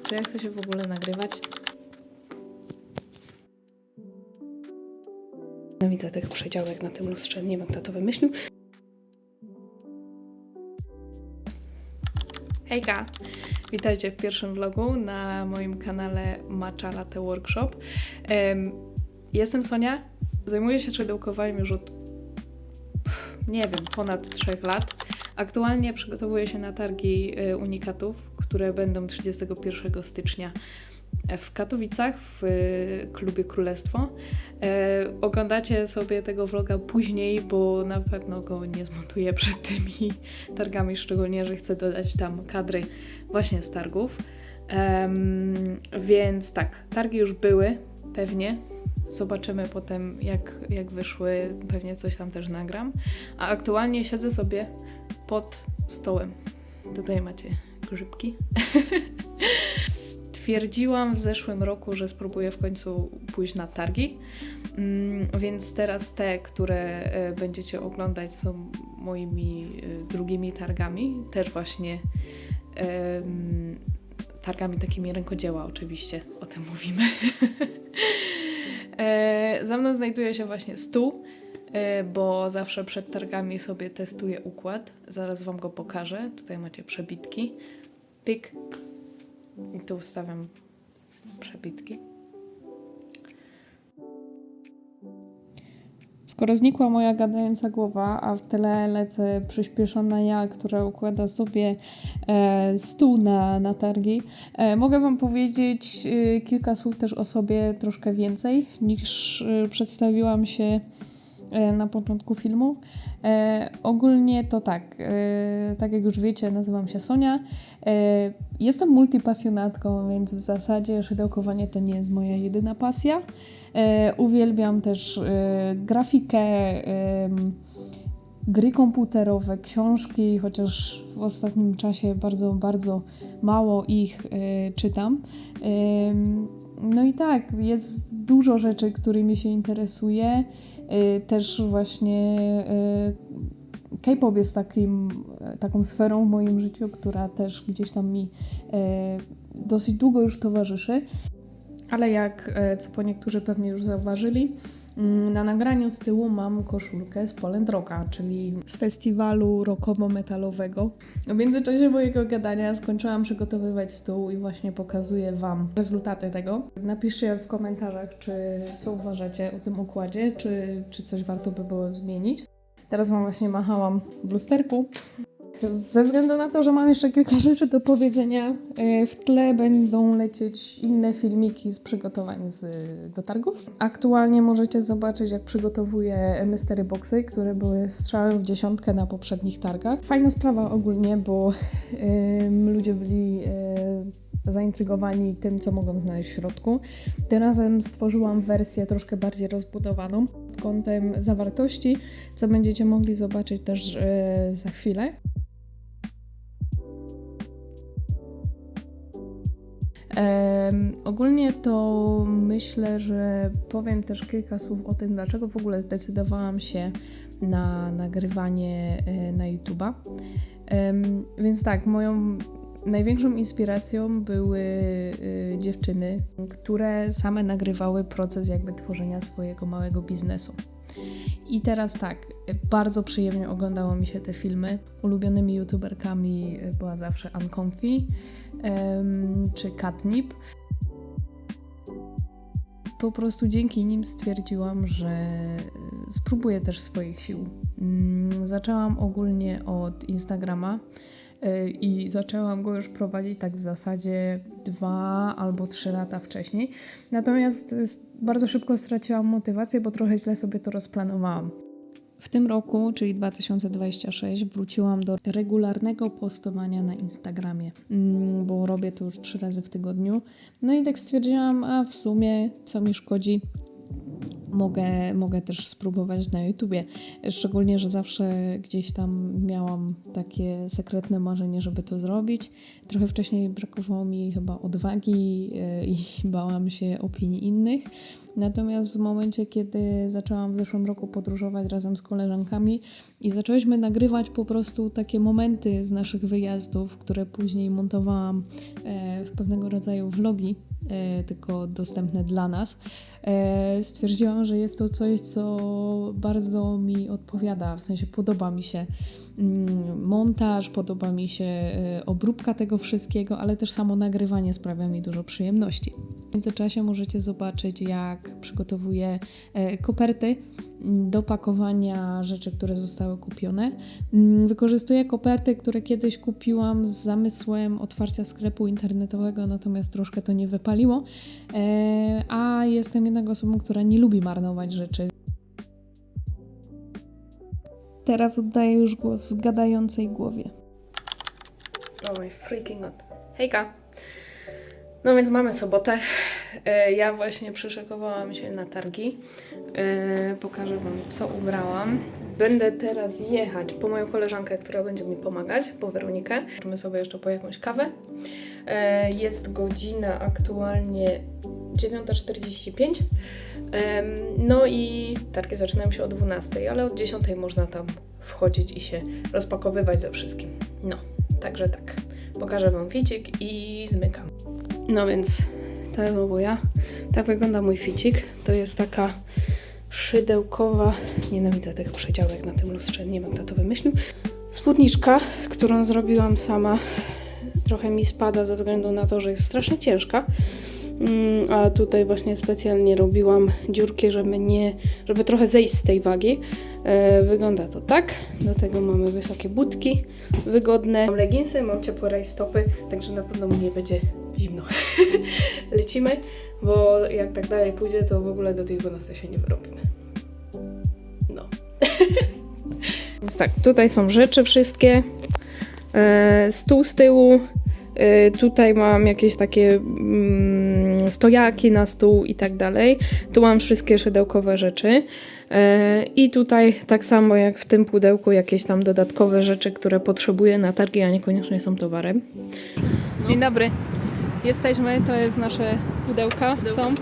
Czy ja chcę się w ogóle nagrywać? Widzę tych przedziałek na tym lustrze, nie wiem kto to wymyślił. Hejka! Witajcie w pierwszym vlogu na moim kanale Matcha Latte Workshop. Jestem Sonia, zajmuję się szydełkowaniem już od, nie wiem, ponad 3 lat. Aktualnie przygotowuję się na targi unikatów, które będą 31 stycznia w Katowicach, w klubie Królestwo. Oglądacie sobie tego vloga później, bo na pewno go nie zmontuję przed tymi targami, szczególnie, że chcę dodać tam kadry właśnie z targów. Więc tak, targi już były, pewnie. Zobaczymy potem, jak wyszły, pewnie coś tam też nagram. A aktualnie siedzę sobie pod stołem. Tutaj macie grzybki. Stwierdziłam w zeszłym roku, że spróbuję w końcu pójść na targi, więc teraz te, które będziecie oglądać, są moimi drugimi targami, też właśnie targami takimi rękodzieła oczywiście, o tym mówimy. Za mną znajduje się właśnie stół, bo zawsze przed targami sobie testuję układ, zaraz Wam go pokażę, tutaj macie przebitki, pyk. I tu ustawiam przebitki. Skoro znikła moja gadająca głowa, a w tle lecę przyspieszona ja, która układa sobie stół na targi, mogę Wam powiedzieć kilka słów też o sobie, troszkę więcej niż przedstawiłam się na początku filmu. Ogólnie to tak, tak jak już wiecie, nazywam się Sonia. Jestem multipasjonatką, więc w zasadzie szydełkowanie to nie jest moja jedyna pasja. Uwielbiam też grafikę, gry komputerowe, książki, chociaż w ostatnim czasie bardzo, bardzo mało ich czytam. No i tak, jest dużo rzeczy, którymi się interesuję. Też właśnie K-pop jest taką sferą w moim życiu, która też gdzieś tam mi dosyć długo już towarzyszy. Ale jak co po niektórzy pewnie już zauważyli, na nagraniu z tyłu mam koszulkę z Poland Rocka, czyli z festiwalu rockowo-metalowego. W międzyczasie mojego gadania skończyłam przygotowywać stół i właśnie pokazuję Wam rezultaty tego. Napiszcie w komentarzach, co uważacie o tym układzie, czy coś warto by było zmienić. Teraz Wam właśnie machałam w lusterku. Ze względu na to, że mam jeszcze kilka rzeczy do powiedzenia, w tle będą lecieć inne filmiki z przygotowań do targów. Aktualnie możecie zobaczyć, jak przygotowuję mystery boxy, które były strzałem w dziesiątkę na poprzednich targach. Fajna sprawa ogólnie, bo ludzie byli zaintrygowani tym, co mogą znaleźć w środku. Tym razem stworzyłam wersję troszkę bardziej rozbudowaną pod kątem zawartości, co będziecie mogli zobaczyć też za chwilę. Ogólnie to myślę, że powiem też kilka słów o tym, dlaczego w ogóle zdecydowałam się na nagrywanie na YouTube'a. Więc tak, moją największą inspiracją były dziewczyny, które same nagrywały proces jakby tworzenia swojego małego biznesu. I teraz tak, bardzo przyjemnie oglądało mi się te filmy. Ulubionymi youtuberkami była zawsze Uncomfy czy Catnip. Po prostu dzięki nim stwierdziłam, że spróbuję też swoich sił. Zaczęłam ogólnie od Instagrama i zaczęłam go już prowadzić tak w zasadzie 2 albo 3 lata wcześniej. Natomiast bardzo szybko straciłam motywację, bo trochę źle sobie to rozplanowałam. W tym roku, czyli 2026, wróciłam do regularnego postowania na Instagramie, bo robię to już 3 razy w tygodniu. No i tak stwierdziłam, a w sumie co mi szkodzi mogę też spróbować na YouTubie. Szczególnie, że zawsze gdzieś tam miałam takie sekretne marzenie, żeby to zrobić. Trochę wcześniej brakowało mi chyba odwagi i bałam się opinii innych. Natomiast w momencie, kiedy zaczęłam w zeszłym roku podróżować razem z koleżankami i zaczęłyśmy nagrywać po prostu takie momenty z naszych wyjazdów, które później montowałam w pewnego rodzaju vlogi, tylko dostępne dla nas, stwierdziłam, że jest to coś, co bardzo mi odpowiada, w sensie podoba mi się montaż, podoba mi się obróbka tego wszystkiego, ale też samo nagrywanie sprawia mi dużo przyjemności. W międzyczasie możecie zobaczyć, jak przygotowuję koperty do pakowania rzeczy, które zostały kupione. Wykorzystuję koperty, które kiedyś kupiłam z zamysłem otwarcia sklepu internetowego, natomiast troszkę to nie wypaliło, a jestem jednak osobą, która nie lubi marnować rzeczy. Teraz oddaję już głos gadającej głowie. Oh my freaking god. Hejka! No więc mamy sobotę. Ja właśnie przyszykowałam się na targi. Pokażę Wam, co ubrałam. Będę teraz jechać po moją koleżankę, która będzie mi pomagać, po Weronikę. Możemy sobie jeszcze po jakąś kawę. Jest godzina aktualnie 9:45. No i targi zaczynają się o 12:00, ale od 10:00 można tam wchodzić i się rozpakowywać ze wszystkim. No, także tak. Pokażę Wam ficik i zmykam. No więc to jest znowu ja. Tak wygląda mój ficik. To jest taka szydełkowa, nienawidzę tych przedziałek na tym lustrze, nie wiem kto to wymyślił, spódniczka, którą zrobiłam sama. Trochę mi spada ze względu na to, że jest strasznie ciężka. A tutaj właśnie specjalnie robiłam dziurki, żeby trochę zejść z tej wagi. Wygląda to tak. Do tego mamy wysokie butki, wygodne. Mam leginsy, mam ciepłe rajstopy, także na pewno mi nie będzie zimno. Lecimy, bo jak tak dalej pójdzie, to w ogóle do tej 12 się nie wyrobimy. No. Więc tak, tutaj są rzeczy wszystkie. Stół z tyłu. Tutaj mam jakieś takie stojaki na stół i tak dalej. Tu mam wszystkie szydełkowe rzeczy. I tutaj tak samo jak w tym pudełku jakieś tam dodatkowe rzeczy, które potrzebuję na targi, a niekoniecznie są towarem. Dzień dobry. Jesteśmy, to jest nasze pudełka. Są.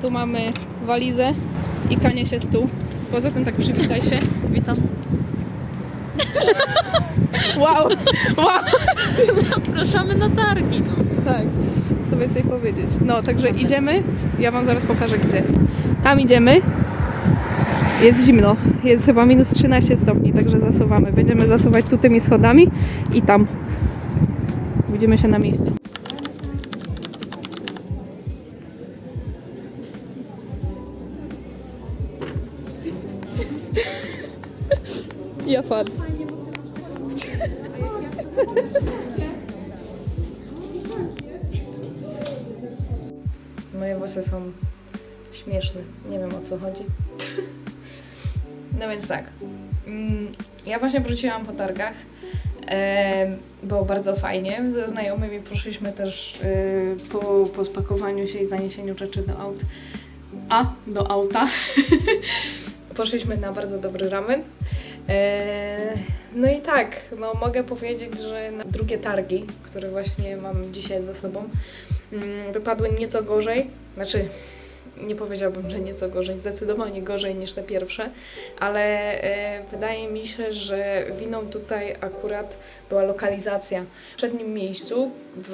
Tu mamy walizę i kanie się stół. Poza tym tak przywitaj się. Witam. Wow! Wow! Zapraszamy na targi, no. Tak, co więcej powiedzieć. No, także idziemy. Ja Wam zaraz pokażę gdzie. Tam idziemy. Jest zimno. Jest chyba minus 13 stopni, także zasuwamy. Będziemy zasuwać tu tymi schodami i tam. Widzimy się na miejscu. Ja fan. Moje włosy są śmieszne. Nie wiem o co chodzi. No więc tak. Ja właśnie wróciłam po targach. Było bardzo fajnie. Ze znajomymi poszliśmy też po spakowaniu się i zaniesieniu rzeczy do aut. Do auta. Poszliśmy na bardzo dobry ramen. No i tak, no mogę powiedzieć, że na drugie targi, które właśnie mam dzisiaj za sobą, wypadły nieco gorzej. Znaczy, nie powiedziałabym, że nieco gorzej, zdecydowanie gorzej niż te pierwsze, ale wydaje mi się, że winą tutaj akurat była lokalizacja. W przednim miejscu, w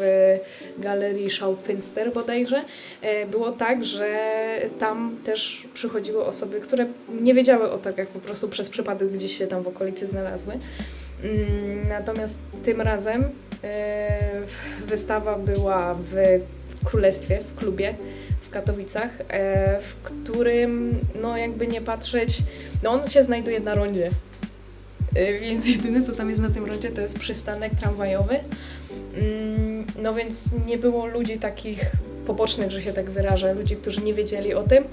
galerii Schaufenster bodajże, było tak, że tam też przychodziły osoby, które nie wiedziały o targach, po prostu przez przypadek gdzieś się tam w okolicy znalazły. Natomiast tym razem wystawa była w Królestwie, w klubie w Katowicach, w którym, no jakby nie patrzeć, no on się znajduje na rondzie, więc jedyne co tam jest na tym rondzie to jest przystanek tramwajowy, no więc nie było ludzi takich pobocznych, że się tak wyrażę, ludzi, którzy nie wiedzieli o tym,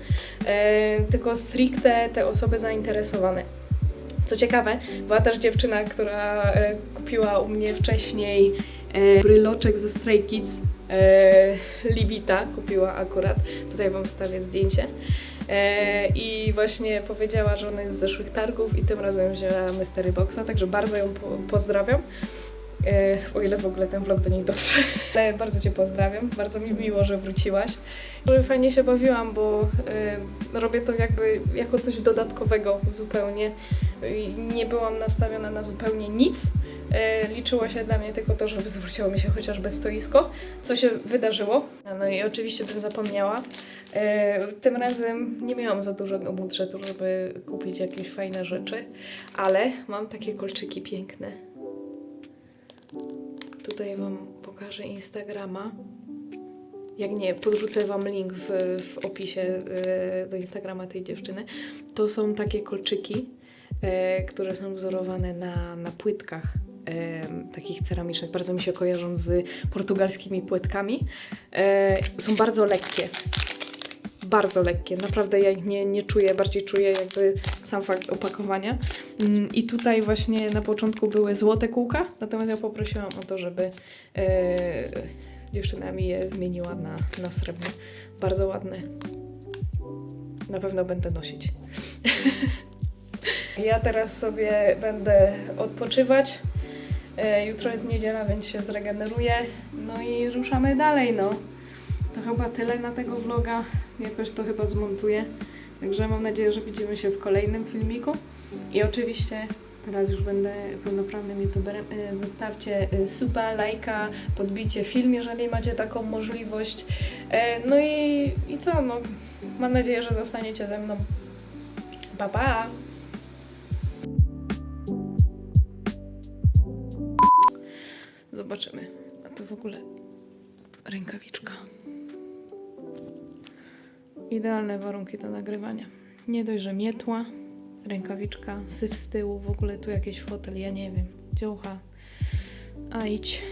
tylko stricte te osoby zainteresowane. Co ciekawe, była też dziewczyna, która kupiła u mnie wcześniej bryloczek ze Stray Kids, Libita kupiła akurat, tutaj Wam wstawię zdjęcie. i właśnie powiedziała, że ona jest z zeszłych targów i tym razem wzięła Mystery Boxa, także bardzo ją pozdrawiam. O ile w ogóle ten vlog do niej dotrze. Ale bardzo Cię pozdrawiam, bardzo mi miło, że wróciłaś. Fajnie się bawiłam, bo robię to jakby jako coś dodatkowego zupełnie. Nie byłam nastawiona na zupełnie nic. Liczyło się dla mnie tylko to, żeby zwróciło mi się chociażby stoisko, co się wydarzyło. No i oczywiście bym zapomniała. Tym razem nie miałam za dużego budżetu, żeby kupić jakieś fajne rzeczy, ale mam takie kolczyki piękne. Tutaj Wam pokażę Instagrama. Jak nie, podrzucę Wam link w opisie do Instagrama tej dziewczyny. To są takie kolczyki, które są wzorowane na płytkach takich ceramicznych. Bardzo mi się kojarzą z portugalskimi płytkami. Są bardzo lekkie. Bardzo lekkie. Naprawdę ja ich nie czuję, bardziej czuję jakby sam fakt opakowania. I tutaj właśnie na początku były złote kółka, natomiast ja poprosiłam o to, żeby dziewczyna mi je zmieniła na srebrne. Bardzo ładne. Na pewno będę nosić. Ja teraz sobie będę odpoczywać. Jutro jest niedziela, więc się zregeneruję. No i ruszamy dalej, no. To chyba tyle na tego vloga. Jakoś to chyba zmontuję. Także mam nadzieję, że widzimy się w kolejnym filmiku. I oczywiście teraz już będę pełnoprawnym youtuberem. Zostawcie suba, lajka, podbijcie film, jeżeli macie taką możliwość. No i co? No, mam nadzieję, że zostaniecie ze mną. Pa, pa! Zobaczymy. A to w ogóle rękawiczka. Idealne warunki do nagrywania. Nie dość, że mietła, rękawiczka, syf z tyłu, w ogóle tu jakiś fotel, ja nie wiem, dziołcha. A idź.